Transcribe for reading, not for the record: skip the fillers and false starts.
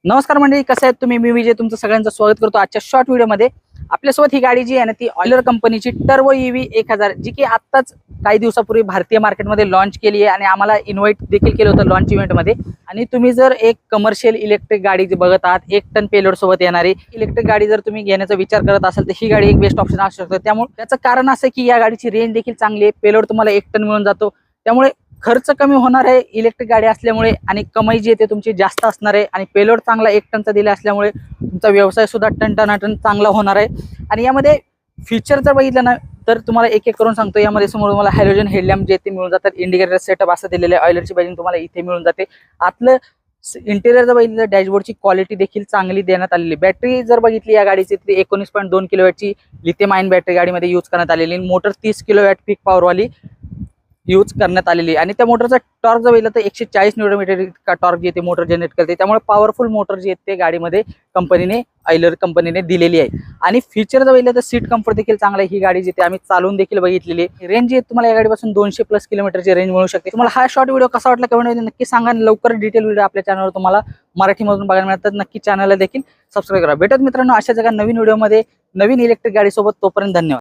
नमस्कार मंडळी, कसं आहेत तुम्ही? मी विजय तुमचं सगळ्यांचं स्वागत करतो आजच्या शॉर्ट व्हिडिओमध्ये। आपल्यासोबत ही गाडी जी आहे ना ती ऑयलर कंपनीची टर्बो ईव्ही 1000 जी की आत्ताच काही दिवसापूर्वी भारतीय मार्केटमध्ये लॉन्च केली आहे आणि आम्हाला इन्व्हाइट देखील केलं होतं लॉन्च इव्हेंटमध्ये। आणि तुम्ही जर एक कमर्शियल इलेक्ट्रिक गाडी जी बघत आहात 1 टन पेलोड सोबत येणारी इलेक्ट्रिक गाडी जर तुम्ही घेण्याचा विचार करत असाल तर ही गाडी एक बेस्ट ऑप्शन असू शकतो। त्यामुळे त्याचं कारण असं की या गाडीची रेंज देखील चांगली आहे, पेलोड तुम्हाला 1 टन मिळून जातो, त्यामुळे खर्च कमी होणार आहे इलेक्ट्रिक गाडी असल्यामुळे आणि कमाई जी आहे तुमची जास्त असणार आहे आणि पेलोड चांगला 1 टनचा दिला असल्यामुळे तुमचा व्यवसाय सुद्धा टन चांगला होणार आहे। आणि यामध्ये फीचर जर बघितलं ना तर तुम्हाला एक एक करून सांगतो। यामध्ये समोर तुम्हाला हॅलोजन हेडलॅम्प जे ते मिळून जातात, इंडिकेटर सेटअप असं दिलेलं आहे, ऑयलरची बाजून तुम्हाला इथे मिळून जाते। आतलं इंटेरियर जर बघितलं डॅशबोर्डची क्वालिटी देखील चांगली देण्यात आलेली। बॅटरी जर बघितली या गाडीची तर 19.2 किलोवॅटची लिथियम आयन बॅटरी गाडीमध्ये यूज करण्यात आलेली। मोटर 30 किलोवॅट पीक पॉवरवाली यूज करण्यात आलेली आणि त्या मोटरचा टॉर्क जर बघितलं तर 140 न्यूटन इतका टॉर्क जे ते मोटर जनरेट करते, त्यामुळे पॉवरफुल मोटर जे ते गाडीमध्ये ऑयलर कंपनीने दिलेली आहे। आणि फीचर जर बघितलं तर सीट कम्फर्ट देखील चांगला आहे। ही गाडी जी आम्ही चालवून देखील बघितलेली आहे। रेंज जी तुम्हाला या गाडीपासून 200+ किलोमीटरची रेंज मिळू शकते। तुम्हाला हा शॉर्ट व्हिडिओ कसा वाटला कमेंटमध्ये नक्की सांगा। लवकर डिटेल व्हिडिओ आपल्या चॅनलवर तुम्हाला मराठीमधून बघायला मिळतात, नक्की चॅनलला देखील सबस्क्राईब करा। भेटत मित्रांनो अशा जगा नवीन व्हिडिओमध्ये नवीन इलेक्ट्रिक गाडी सोबत, तोपर्यंत धन्यवाद।